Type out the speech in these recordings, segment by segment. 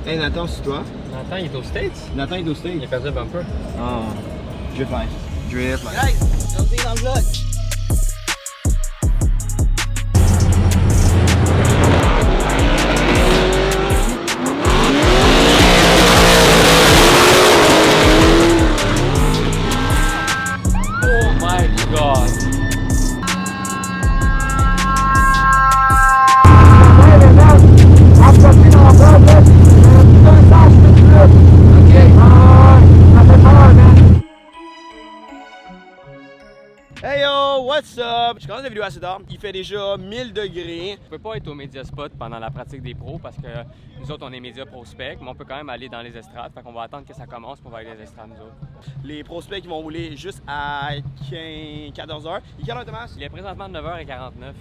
Hey Nathan, c'est toi? Nathan, il est aux States? Nathan est au stage. Il a perdu le bumper. Oh. Drip life. Drip life. Guys, don't be dans le vlog. Oh my god! Hey yo, what's up? Je commence la vidéo assez tard. Il fait déjà 1000 degrés. On peut pas être au média spot pendant la pratique des pros parce que nous autres on est média prospect, mais on peut quand même aller dans les estrades. Fait qu'on va attendre que ça commence pour aller dans les estrades nous autres. Les prospects qui vont rouler juste à 14 h. Il est quelle heure Thomas? Il est présentement 9h49.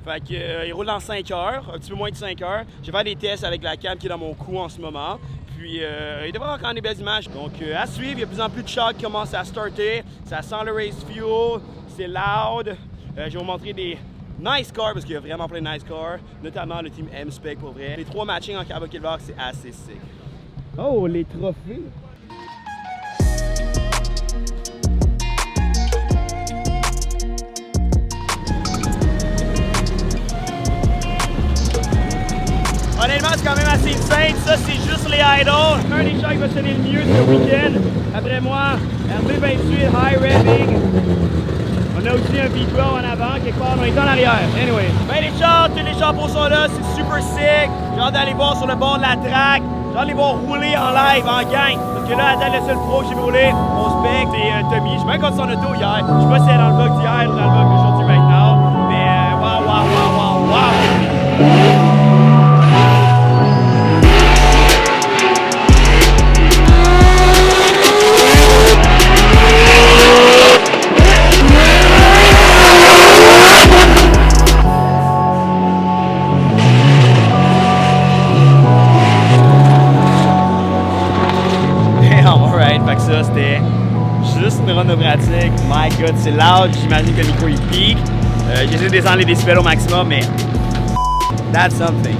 Fait qu'il roule dans 5 heures, un petit peu moins de 5 heures. Je vais faire des tests avec la cam qui est dans mon cou en ce moment. Puis il devrait avoir quand même des belles images. Donc à suivre, il y a de plus en plus de chars qui commencent à starter. Ça sent le race fuel, c'est loud. Je vais vous montrer des nice cars parce qu'il y a vraiment plein de nice cars. Notamment le team M-Spec pour vrai. Les 3 matchings en Carbon Kilvar, c'est assez sick. Oh, les trophées! Honnêtement, c'est quand même assez insane. Ça, c'est juste les idols. Un des chars qui va sonner le mieux ce week-end. Après moi, RB28 High Revving. On a aussi un V12 en avant, quelque part, on est en arrière. Anyway. Ben, les chars, tous les chars sont là, c'est super sick. J'ai hâte d'aller voir sur le bord de la track. J'ai hâte de les voir rouler en live, en gang. Parce que là, à date, le seul pro que j'ai roulé, mon spec, c'est Tommy. Je suis même contre son auto hier. Je sais pas si c'est dans le vlog d'hier ou dans le vlog d'aujourd'hui, right now. Mais, wow. Fait que ça, c'était juste une run de pratique. My God, c'est loud. J'imagine que le micro il pique. J'essaie de descendre les décibels au maximum, mais that's something.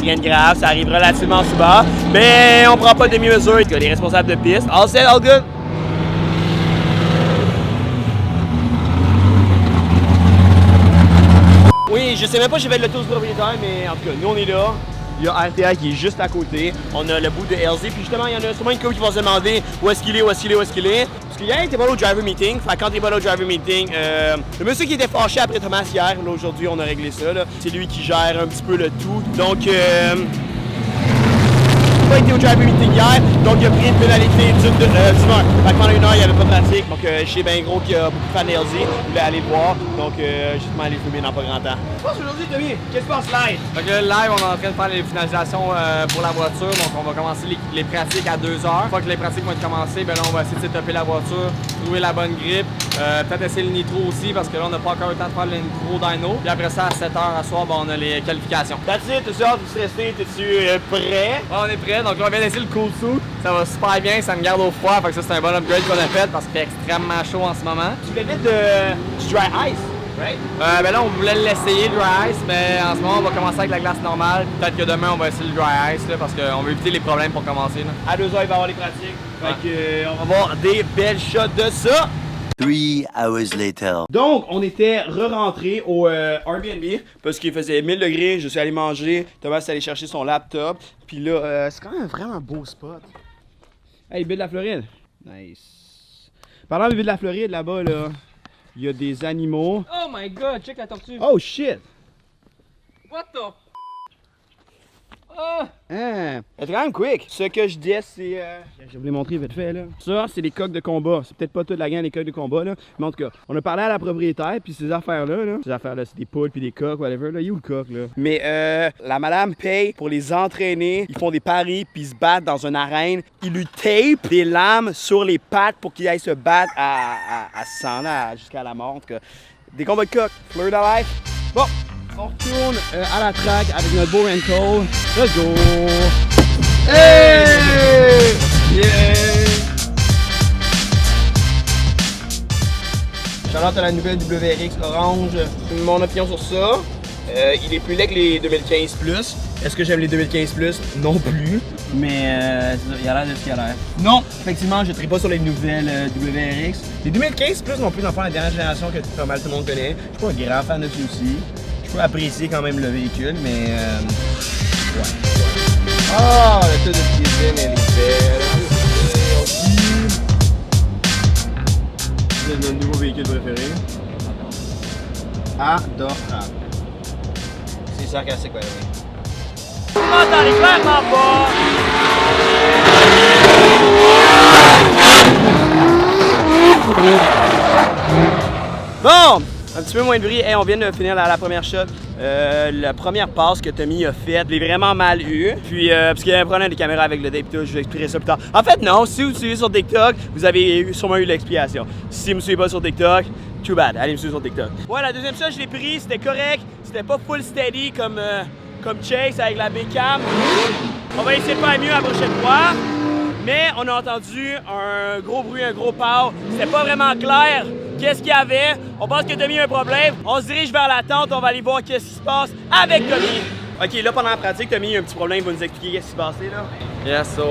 Rien de grave, ça arrive relativement souvent, mais on prend pas de demi-mesure. Les responsables de piste, all set, all good. Oui, je sais même pas si j'ai fait le tour du propriétaire, mais en tout cas, nous on est là. Il y a RTA qui est juste à côté. On a le bout de LZ, puis justement, il y en a sûrement une couple qui vont se demander où est-ce qu'il est. Parce qu'hier, il était pas là au driver meeting. Fait quand il est pas là au driver meeting, le monsieur qui était fâché après Thomas hier, là aujourd'hui, on a réglé ça. C'est lui qui gère un petit peu le tout. Donc, il n'a pas été au driver meeting hier, donc il a pris une pénalité d'une heure. Fait que pendant une heure, il n'y avait pas de pratique. Donc, je sais bien gros qu'il y a beaucoup de fans de LZ. Il voulait aller le voir. Donc, justement, aller filmer dans pas grand temps. Je pense aujourd'hui, Tommy, qu'est-ce qui se passe live? Fait que là, live, on est en train de faire les finalisations pour la voiture. Donc, on va commencer les pratiques à 2 heures. Une fois que les pratiques vont être commencées, ben là, on va essayer de setuper la voiture, trouver la bonne grippe, peut-être essayer le nitro aussi, parce que là, on n'a pas encore eu le temps de faire le nitro dyno. Puis après ça, à 7 heures à soir, ben, on a les qualifications. That's it, t'es hâte de stressé, t'es-tu prêt? Ouais, on est prêt. Donc là, on vient d'essayer le cool suit. Ça va super bien, ça me garde au froid. Fait que ça, c'est un bon upgrade qu'on a fait parce qu'il fait extrêmement chaud en ce moment. Tu voulais mettre du dry ice, right? Ben là, on voulait l'essayer, le dry ice, mais en ce moment, on va commencer avec la glace normale. Peut-être que demain, on va essayer le dry ice, là, parce qu'on veut éviter les problèmes pour commencer. Là. À 2 heures, il va y avoir les pratiques. Fait que, on va voir des belles shots de ça. 3 hours later. Donc, on était re-rentré au Airbnb parce qu'il faisait 1000 degrés. Je suis allé manger. Thomas est allé chercher son laptop. Puis là, c'est quand même vraiment un beau spot. Hey, baie de la Floride. Nice. Parlant de baie de la Floride, là-bas, là, il y a des animaux. Oh my god, check la tortue. Oh shit! What the? Hein? C'est quand même quick. Ce que je dis, c'est. Je vais vous les montrer vite fait là. Ça, c'est les coques de combat. C'est peut-être pas toute la gang des coques de combat là. Mais en tout cas, on a parlé à la propriétaire, puis ces affaires-là, c'est des poules puis des coques, whatever. Là, il y a où le coq là? Mais la madame paye pour les entraîner. Ils font des paris, puis ils se battent dans une arène. Ils lui tapent des lames sur les pattes pour qu'ils aillent se battre à 100 ans jusqu'à la mort. En tout cas, des combats de coq. Florida Life. Bon, on retourne à la track avec notre beau rental. Let's go! Hey! Yeah! Shout-out à la nouvelle WRX orange. Mon opinion sur ça, il est plus laid que les 2015 Plus. Est-ce que j'aime les 2015 Plus? Non plus. Mais il a l'air de ce qu'il a l'air. Non, effectivement, je ne tripe pas sur les nouvelles WRX. Les 2015 Plus non plus, dans la dernière génération que pas mal tout le monde connaît. Je suis pas un grand fan de ceux-ci. Je peux apprécier quand même le véhicule, mais ouais. Ah, le tas de cuisine, elle est belle. C'est notre nouveau véhicule préféré. Adorable. C'est sarcastique, ouais. Tu m'entends clairement pas! Bon! Un petit peu moins de bruit. Hey, on vient de finir la première shot. La première passe que Tommy a faite, je l'ai vraiment mal eu. Puis, parce qu'il y a un problème de caméra avec le TikTok, je vais expliquer ça plus tard. En fait, non, si vous suivez sur TikTok, vous avez sûrement eu l'explication. Si vous ne suivez pas sur TikTok, too bad, allez me suivre sur TikTok. Ouais, la deuxième shot, je l'ai pris, c'était correct. C'était pas full steady comme Chase avec la Bécam. On va essayer de faire mieux la prochaine fois. Mais on a entendu un gros bruit, un gros pow. C'était pas vraiment clair. Qu'est-ce qu'il y avait? On pense que Tommy a un problème. On se dirige vers la tente, on va aller voir qu'est-ce qui se passe avec Tommy. Ok, là pendant la pratique, Tommy a un petit problème, il va nous expliquer qu'est-ce qui se passait là. Yes, so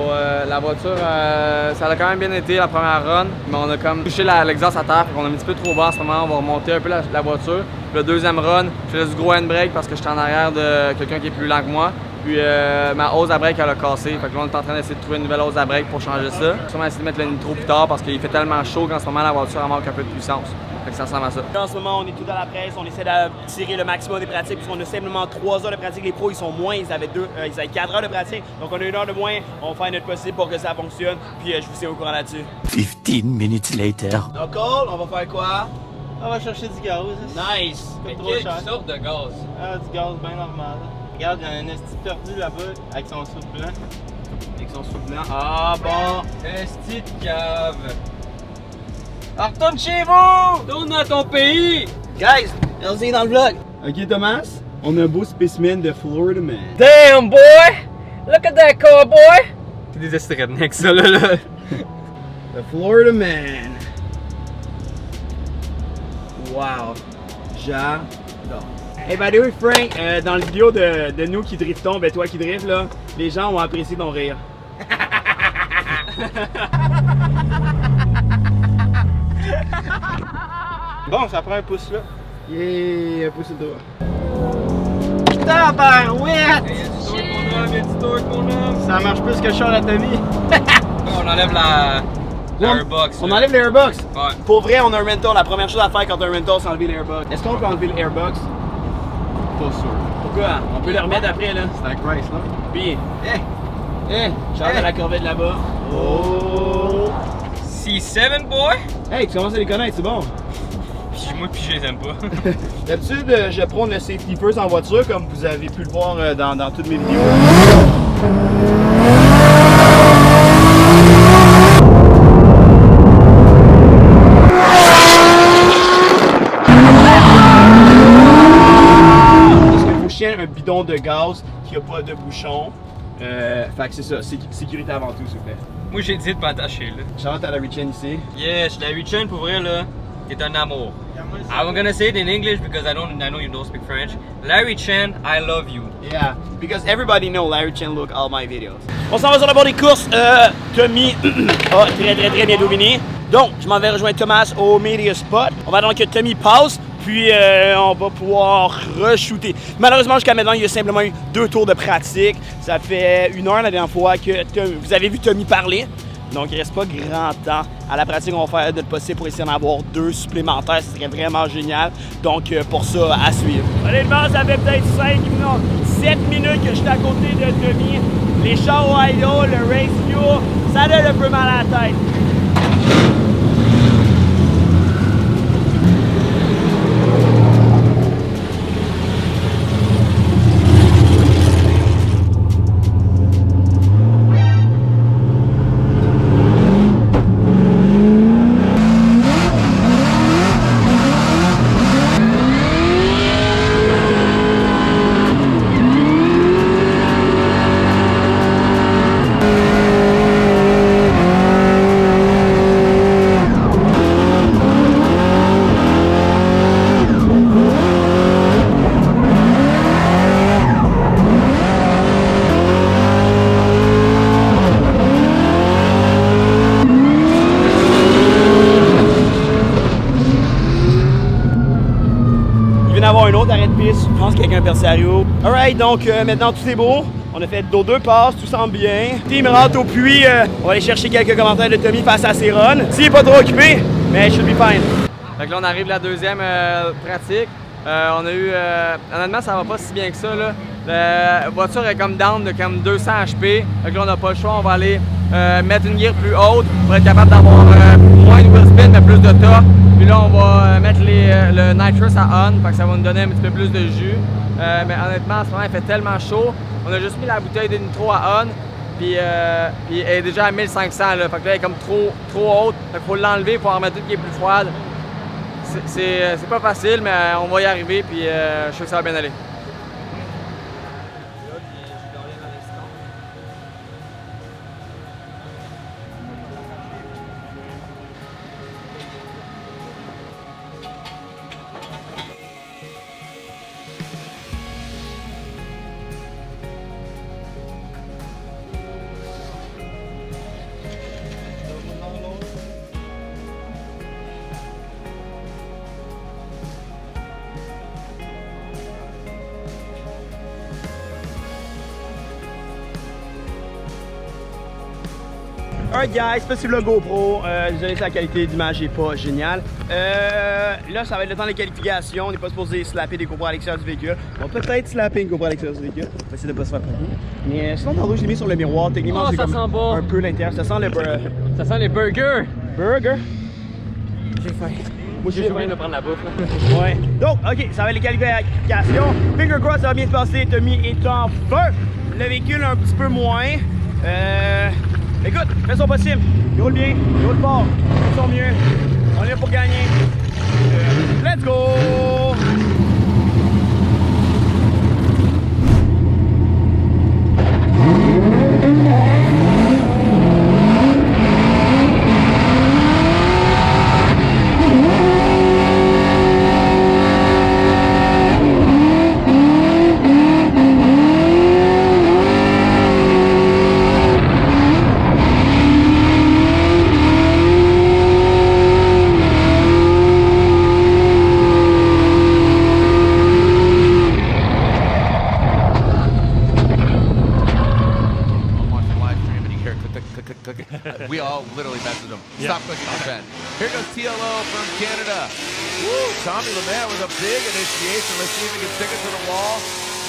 la voiture, ça a quand même bien été la première run, mais on a comme touché l'exhaust à terre, on a mis un petit peu trop bas en ce moment, on va remonter un peu la voiture. Puis le deuxième run, je faisais du gros handbrake parce que j'étais en arrière de quelqu'un qui est plus lent que moi. Puis ma hose à break elle a cassé, fait que là on est en train d'essayer de trouver une nouvelle hose à break pour changer ça. On va essayer de mettre le nitro plus tard parce qu'il fait tellement chaud qu'en ce moment la voiture elle manque un peu de puissance. Fait que ça ressemble à ça. En ce moment on est tout dans la presse, on essaie de tirer le maximum des pratiques puisqu'on a simplement 3 heures de pratique. Les pros ils sont moins, ils avaient 4 heures de pratique. Donc on a 1 heure de moins, on va faire notre possible pour que ça fonctionne. Puis je vous tiens au courant là-dessus. 15 minutes later. Donc on va faire quoi? On va chercher du gaz. Nice! Comme trop cher. Sorte de gaz. Ah, du gaz bien normal. Regarde, il y a un esti perdu là-bas avec son soupe blanc. Avec son soupe blanc. Ah bon! Esti de cave. Alors, retourne chez vous! Tourne dans ton pays! Guys, allons-y dans le vlog! Ok Thomas, on a un beau spécimen de Florida Man. Damn, boy! Look at that cowboy! C'est des esti rednecks ça là. The Florida Man. Wow! J'adore. Hey, by the way, Frank, dans la vidéo de nous qui driftons, ben toi qui drifts là, les gens ont apprécié ton rire. Bon, ça prend un pouce là. Yeah, un pouce de droit. Tabarouette! Il y a du torque mon homme, il y a du torque mon homme. Ça marche plus que Charles Tommy. On enlève la airbox. On enlève l'airbox. Ouais. Pour vrai, on a un rental. La première chose à faire quand on a un rental, c'est enlever l'airbox. Est-ce qu'on peut enlever l'airbox? Pas sûr. Pourquoi? On peut le remettre après là. C'est un Christ là. Puis, Charles à la corvette là-bas. Oh! C7 boy? Hey, tu commences à les connaître, c'est bon. Puis je les aime pas. D'habitude, je prends le safety first en voiture, comme vous avez pu le voir dans toutes mes vidéos. Parce que vos chiens ont un bidon de gaz qui n'a pas de bouchon. Fait que c'est ça, sécurité avant tout, s'il vous plaît. Moi j'ai dit de pas attacher là. Shout-out à Larry Chen ici. Yes, Larry Chen pour vrai là, est un amour. I'm gonna say it in English because I know you don't speak French. Larry Chen, I love you. Yeah, because everybody know Larry Chen look all my videos. On s'en va sur le bord des courses. Tommy a très bien dominé. Donc, je m'en vais rejoindre Thomas au media spot. On va donc que Tommy passe, puis on va pouvoir re-shooter. Malheureusement, jusqu'à maintenant, il y a simplement eu 2 tours de pratique. Ça fait 1 heure la dernière fois que vous avez vu Tommy parler. Donc, il reste pas grand temps. À la pratique, on va faire notre possible pour essayer d'en avoir 2 supplémentaires. Ce serait vraiment génial. Donc, pour ça, à suivre. Honnêtement, ça fait peut-être 7 minutes que je suis à côté de Tommy. Les chars au idle, le race fuel, ça donne un peu mal à la tête. arrêt de piste. Je pense qu'il y a un Persario. Alright, donc maintenant tout est beau. On a fait nos 2 passes, tout semble bien. Team rentre au puits. On va aller chercher quelques commentaires de Tommy face à ses runs. S'il n'est pas trop occupé, mais should be fine. Fait que là, on arrive à la deuxième pratique. On a eu... honnêtement, ça va pas si bien que ça, là. La voiture est comme down de comme 200 HP. Fait que là, on n'a pas le choix. On va aller mettre une gear plus haute pour être capable d'avoir moins de wheel spin, mais plus de torque. Puis là, on va mettre le nitrous à on. Fait que ça va nous donner un petit peu plus de jus. Mais honnêtement, en ce moment, il fait tellement chaud. On a juste mis la bouteille de nitro à on. Puis elle est déjà à 1500. Là. Fait que là, elle est comme trop haute. Fait qu'il faut l'enlever pour en remettre une qui est plus froide. C'est pas facile, mais on va y arriver. Puis je sais que ça va bien aller. Alright guys, c'est possible le GoPro. Désolé si la qualité d'image n'est pas géniale. Là, ça va être le temps des qualifications. On n'est pas supposé slapper des GoPro à l'extérieur du véhicule. On va peut-être slapper une GoPro à l'extérieur du véhicule. On va essayer de ne pas se faire prendre. Mais sinon, tantôt, je l'ai mis sur le miroir. Techniquement, c'est comme un peu l'intérieur. Ça sent le Ça sent les burgers. Burger. J'ai faim. Moi, j'ai faim de prendre la bouffe. Ouais. Donc, ok, ça va être les qualifications. Finger cross, ça va bien se passer. Tommy est en feu. Le véhicule un petit peu moins. Écoute, fais son possible. Il roule bien, il roule fort. Ils sont mieux. On est là pour gagner. Let's go! We all literally messaged him. Stop clicking on Ben. Here goes TLO from Canada. Woo! Tommy Lemaire with a big initiation. Let's see if he can stick it to the wall.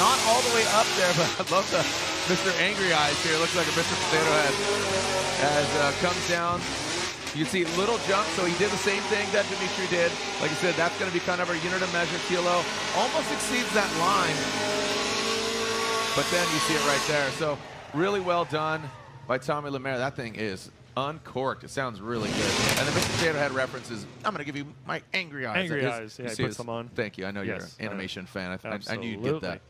Not all the way up there, but I love the Mr. Angry Eyes here. Looks like a Mr. Potato Head as comes down. You see little jump, so he did the same thing that Dimitri did. Like I said, that's going to be kind of our unit of measure. TLO almost exceeds that line, but then you see it right there. So really well done by Tommy Lemaire. That thing is uncorked. It sounds really good. And the Mr. Potato Head references, I'm going to give you my angry eyes. Angry eyes, yeah, he puts them on. Thank you. I know you're an animation fan. I knew you'd get that.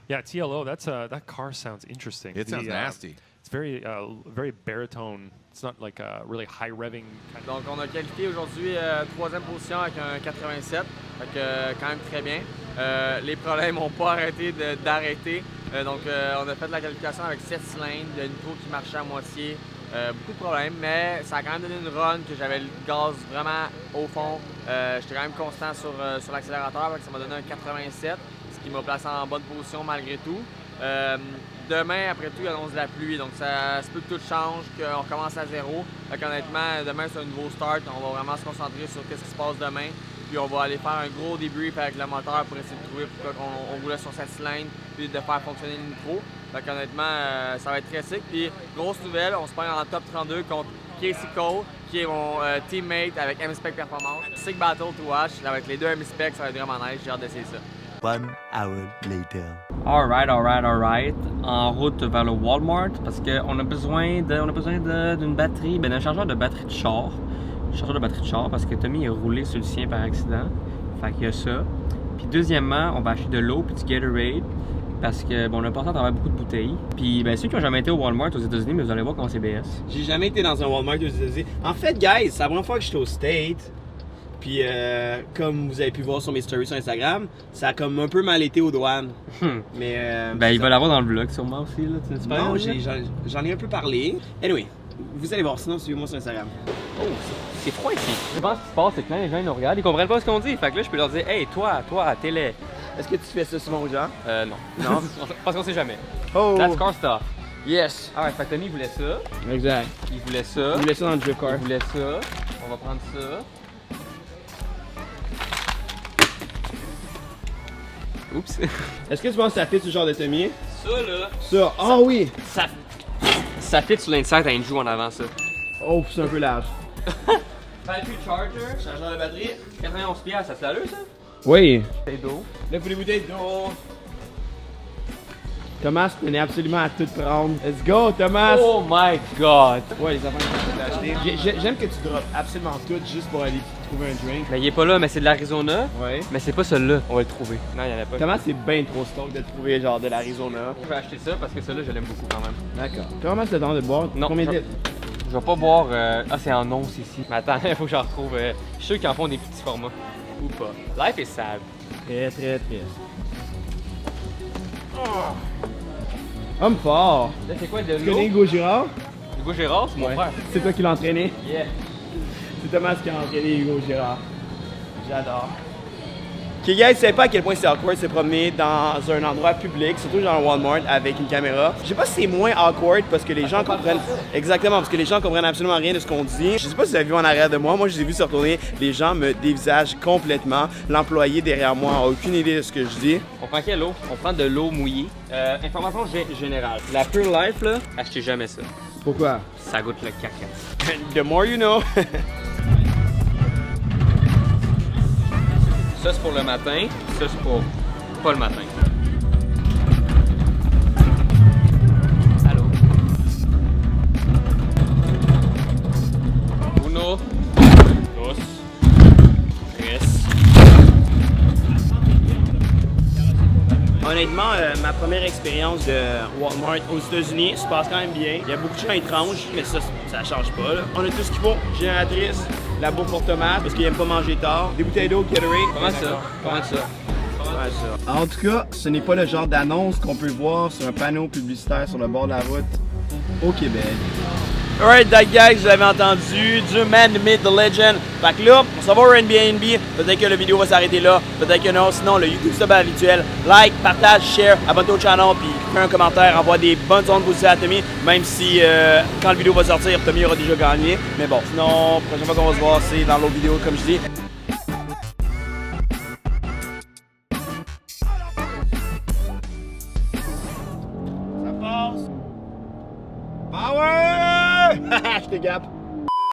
Yeah, TLO, that car sounds interesting. It sounds nasty. It's very baritone. It's not like a really high revving kind of... Donc on a qualifié aujourd'hui 3e position avec un 87, fait que quand même très bien. Les problèmes n'ont pas arrêté d'arrêter. Donc on a fait la qualification avec 7 cylindres, le nitro qui marchait à moitié. Beaucoup de problèmes, mais ça a quand même donné une run que j'avais le gaz vraiment au fond. J'étais quand même constant sur l'accélérateur, ça m'a donné un 87, ce qui m'a placé en bonne position malgré tout. Demain, après tout, il annonce de la pluie, donc ça se peut que tout change, qu'on recommence à zéro. Fait qu'honnêtement, demain, c'est un nouveau start. On va vraiment se concentrer sur ce qui se passe demain. Puis on va aller faire un gros débrief avec le moteur pour essayer de trouver pourquoi on roulait sur cette cylindre, puis de faire fonctionner le nitro. Fait qu'honnêtement, ça va être très sick. Puis grosse nouvelle, on se prend en top 32 contre Casey Cole, qui est mon teammate avec M-Spec Performance. Sick battle to watch, avec les deux M-Spec, ça va être vraiment nice, j'ai hâte d'essayer ça. 1 hour later. Alright. En route vers le Walmart parce qu'on a besoin d'une batterie, d'un chargeur de batterie de char. Parce que Tommy est roulé sur le sien par accident. Fait qu'il y a ça. Puis deuxièmement, on va acheter de l'eau puis du Gatorade. Parce que bon, on a passé à travers beaucoup de bouteilles. Puis ceux qui n'ont jamais été au Walmart aux États-Unis, mais vous allez voir comment c'est BS. J'ai jamais été dans un Walmart aux États-Unis. En fait, guys, c'est la première fois que j'étais au States. Puis, comme vous avez pu voir sur mes stories sur Instagram, ça a comme un peu mal été aux douanes. Mais, il va l'avoir dans le vlog sûrement aussi, là. Tu non, j'en ai un peu parlé. Anyway, vous allez voir, sinon suivez-moi sur Instagram. Oh, c'est froid ici. Je pense que ce qui se passe, c'est que quand les gens ils nous regardent, ils comprennent pas ce qu'on dit. Fait que là, je peux leur dire, hey, toi, t'es laid. Est-ce que tu fais ça souvent aux gens? Non. Non? Parce qu'on sait jamais. Oh! That's car stuff. Yes! Ah ouais, fait que Tommy voulait ça. Exact. Il voulait ça. Je voulais ça dans le drift car. Il voulait ça. On va prendre ça. Oups. Est-ce que tu penses que ça fit ce genre de Tommy? Ça là. Ça! Ah oui! Ça fit sur l'inside à une joue en avant ça. Oh, c'est un peu large. Battery charger. Chargeur de batterie. 91$, ça se l'allure ça? Oui. C'est d'eau. Là, pour les bouteilles d'eau. Thomas, tenait absolument à tout prendre. Let's go, Thomas! Oh my god! Ouais, les enfants qui sont achetés. J'aime que tu drops absolument tout juste pour aller trouver un drink. Mais il est pas là, mais c'est de l'Arizona. Ouais. Mais c'est pas celui-là. On va le trouver. Non, il y en a pas. Thomas, c'est bien trop stock de trouver genre de l'Arizona. Je vais acheter ça parce que celui-là, je l'aime beaucoup quand même. D'accord. Thomas, c'est le temps de boire. Non. Combien de litres? Je vais pas boire. Ah, c'est en once ici. Mais attends, il faut que j'en retrouve. Je suis sûr qu'ils en font des petits formats. Ou pas. Life is sad. Très, très triste. Homme fort! Là, c'est quoi de Tu l'eau? connais Hugo Girard? Hugo Gérard, c'est mon frère. C'est toi qui l'as entraîné? Yeah. C'est Thomas qui a entraîné Hugo Girard. J'adore. Ok, guys, tu savez pas à quel point c'est awkward de se promener dans un endroit public, surtout dans un Walmart avec une caméra. Je sais pas si c'est moins awkward parce que les gens comprennent. Exactement, parce que les gens comprennent absolument rien de ce qu'on dit. Je sais pas si vous avez vu en arrière de moi, je les ai vus se retourner. Les gens me dévisagent complètement. L'employé derrière moi a aucune idée de ce que je dis. On prend quelle eau? On prend de l'eau mouillée. Information générale. La Pure Life, là, achetez jamais ça. Pourquoi? Ça goûte le caca. The more you know. Ça, c'est pour le matin. Ça, c'est pour pas le matin. Allô? Uno. Dos. Tres. Honnêtement, ma première expérience de Walmart aux États-Unis se passe quand même bien. Il y a beaucoup de gens étranges, mais ça change pas. Là. On a tout ce qu'il faut. Génératrice, la bouffe pour Thomas, parce qu'il aime pas manger tard. Des bouteilles d'eau, Gatorade. Comment ça? Comment ça? En tout cas, ce n'est pas le genre d'annonce qu'on peut voir sur un panneau publicitaire sur le bord de la route au Québec. Alright, that guys, vous l'avez entendu, du man, the myth, the legend. Fait que là, on s'en va au Airbnb. Peut-être que la vidéo va s'arrêter là, peut-être que non. Sinon, le YouTube sub habituel. Like, partage, share, abonne-toi au channel, puis fais un commentaire, envoie des bonnes ondes positives à Tommy. Même si quand la vidéo va sortir, Tommy aura déjà gagné. Mais bon, sinon, prochaine fois qu'on va se voir, c'est dans l'autre vidéo, comme je dis. Ça passe. Power! Je te gappe.